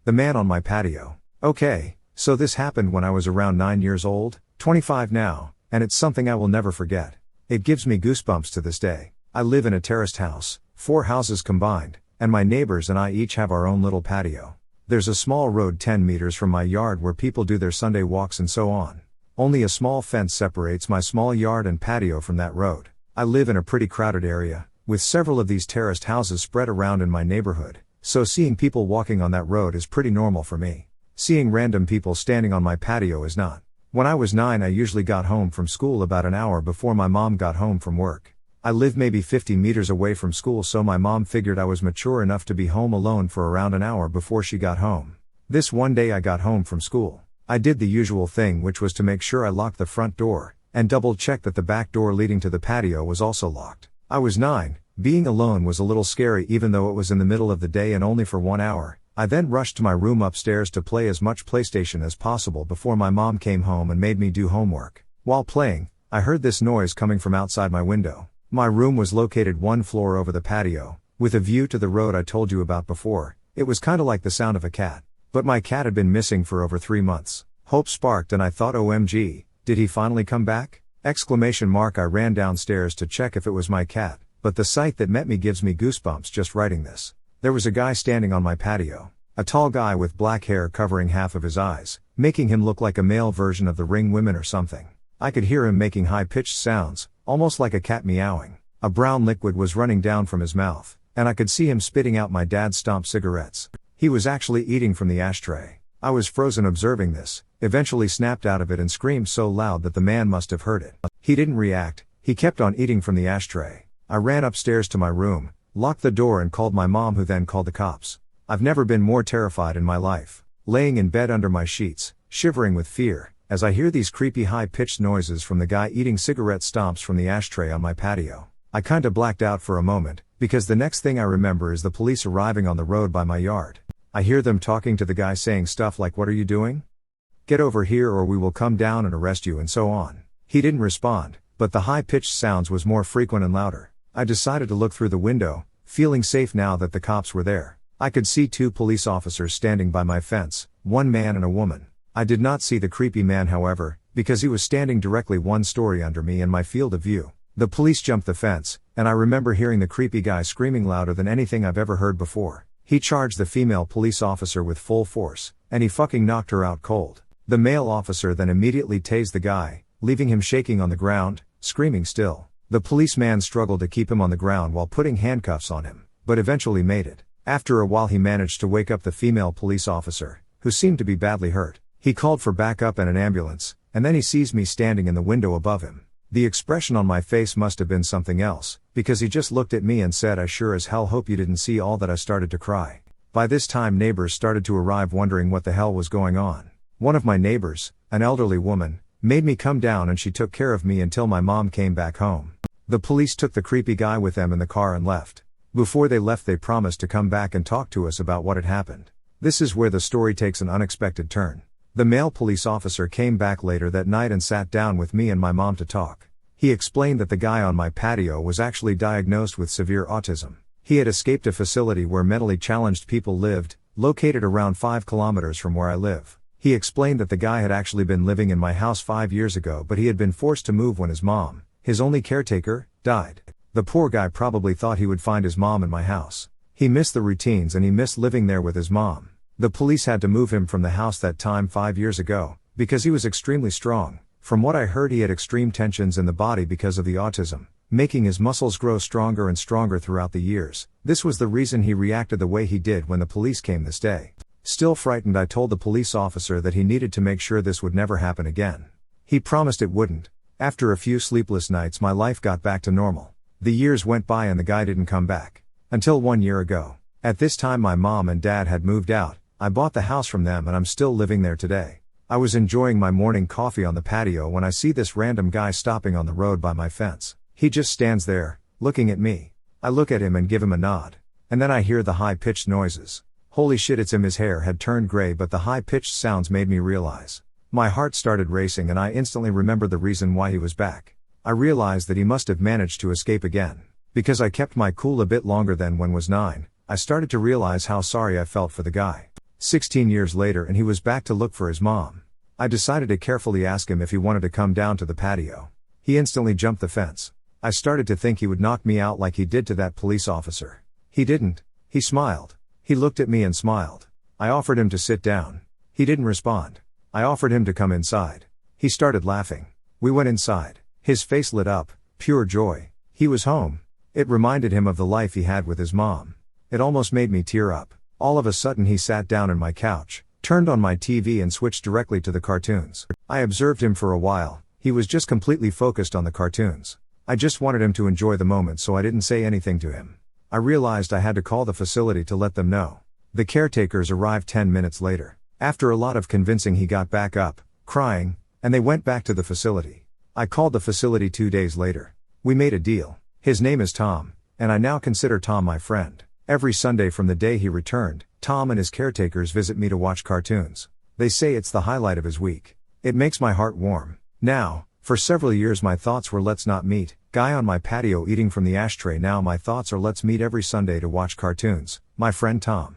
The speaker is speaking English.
The Man on My Patio. Okay, so this happened when I was around 9 years old, 25 now, and it's something I will never forget. It gives me goosebumps to this day. I live in a terraced house, 4 houses combined, and my neighbors and I each have our own little patio. There's a small road 10 meters from my yard where people do their Sunday walks and so on. Only a small fence separates my small yard and patio from that road. I live in a pretty crowded area, with several of these terraced houses spread around in my neighborhood, so seeing people walking on that road is pretty normal for me. Seeing random people standing on my patio is not. When I was 9, I usually got home from school about an hour before my mom got home from work. I live maybe 50 meters away from school, so my mom figured I was mature enough to be home alone for around an hour before she got home. This one day I got home from school. I did the usual thing, which was to make sure I locked the front door, and double-check that the back door leading to the patio was also locked. I was 9, being alone was a little scary even though it was in the middle of the day and only for 1 hour. I then rushed to my room upstairs to play as much PlayStation as possible before my mom came home and made me do homework. While playing, I heard this noise coming from outside my window. My room was located 1 floor over the patio, with a view to the road I told you about before. It was kinda like the sound of a cat. But my cat had been missing for over 3 months. Hope sparked and I thought, OMG, did he finally come back? I ran downstairs to check if it was my cat, but the sight that met me gives me goosebumps just writing this. There was a guy standing on my patio. A tall guy with black hair covering half of his eyes, making him look like a male version of the Ring women or something. I could hear him making high-pitched sounds, almost like a cat meowing. A brown liquid was running down from his mouth, and I could see him spitting out my dad's stomped cigarettes. He was actually eating from the ashtray. I was frozen observing this, eventually snapped out of it and screamed so loud that the man must have heard it. He didn't react, he kept on eating from the ashtray. I ran upstairs to my room, locked the door and called my mom, who then called the cops. I've never been more terrified in my life. Laying in bed under my sheets, shivering with fear, as I hear these creepy high-pitched noises from the guy eating cigarette stomps from the ashtray on my patio. I kinda blacked out for a moment, because the next thing I remember is the police arriving on the road by my yard. I hear them talking to the guy saying stuff like, "What are you doing? Get over here or we will come down and arrest you," and so on. He didn't respond, but the high-pitched sounds was more frequent and louder. I decided to look through the window, feeling safe now that the cops were there. I could see 2 police officers standing by my fence, 1 man and a woman. I did not see the creepy man, however, because he was standing directly 1 story under me in my field of view. The police jumped the fence, and I remember hearing the creepy guy screaming louder than anything I've ever heard before. He charged the female police officer with full force, and he fucking knocked her out cold. The male officer then immediately tased the guy, leaving him shaking on the ground, screaming still. The policeman struggled to keep him on the ground while putting handcuffs on him, but eventually made it. After a while he managed to wake up the female police officer, who seemed to be badly hurt. He called for backup and an ambulance, and then he sees me standing in the window above him. The expression on my face must have been something else, because he just looked at me and said, "I sure as hell hope you didn't see all that." I started to cry. By this time neighbors started to arrive wondering what the hell was going on. One of my neighbors, an elderly woman, made me come down and she took care of me until my mom came back home. The police took the creepy guy with them in the car and left. Before they left they promised to come back and talk to us about what had happened. This is where the story takes an unexpected turn. The male police officer came back later that night and sat down with me and my mom to talk. He explained that the guy on my patio was actually diagnosed with severe autism. He had escaped a facility where mentally challenged people lived, located around 5 kilometers from where I live. He explained that the guy had actually been living in my house 5 years ago, but he had been forced to move when his mom, his only caretaker, died. The poor guy probably thought he would find his mom in my house. He missed the routines and he missed living there with his mom. The police had to move him from the house that time 5 years ago, because he was extremely strong. From what I heard, he had extreme tensions in the body because of the autism, making his muscles grow stronger and stronger throughout the years. This was the reason he reacted the way he did when the police came this day. Still frightened, I told the police officer that he needed to make sure this would never happen again. He promised it wouldn't. After a few sleepless nights my life got back to normal. The years went by and the guy didn't come back. Until 1 year ago. At this time my mom and dad had moved out. I bought the house from them and I'm still living there today. I was enjoying my morning coffee on the patio when I see this random guy stopping on the road by my fence. He just stands there, looking at me. I look at him and give him a nod. And then I hear the high-pitched noises. Holy shit, it's him. His hair had turned gray, but the high-pitched sounds made me realize. My heart started racing and I instantly remembered the reason why he was back. I realized that he must have managed to escape again. Because I kept my cool a bit longer than when was 9, I started to realize how sorry I felt for the guy. 16 years later, and he was back to look for his mom. I decided to carefully ask him if he wanted to come down to the patio. He instantly jumped the fence. I started to think he would knock me out like he did to that police officer. He didn't. He smiled. He looked at me and smiled. I offered him to sit down. He didn't respond. I offered him to come inside. He started laughing. We went inside. His face lit up, pure joy. He was home. It reminded him of the life he had with his mom. It almost made me tear up. All of a sudden he sat down on my couch, turned on my TV and switched directly to the cartoons. I observed him for a while. He was just completely focused on the cartoons. I just wanted him to enjoy the moment, so I didn't say anything to him. I realized I had to call the facility to let them know. The caretakers arrived 10 minutes later. After a lot of convincing, he got back up, crying, and they went back to the facility. I called the facility 2 days later. We made a deal. His name is Tom, and I now consider Tom my friend. Every Sunday from the day he returned, Tom and his caretakers visit me to watch cartoons. They say it's the highlight of his week. It makes my heart warm. Now, for several years my thoughts were let's not meet, guy on my patio eating from the ashtray. Now my thoughts are let's meet every Sunday to watch cartoons, my friend Tom.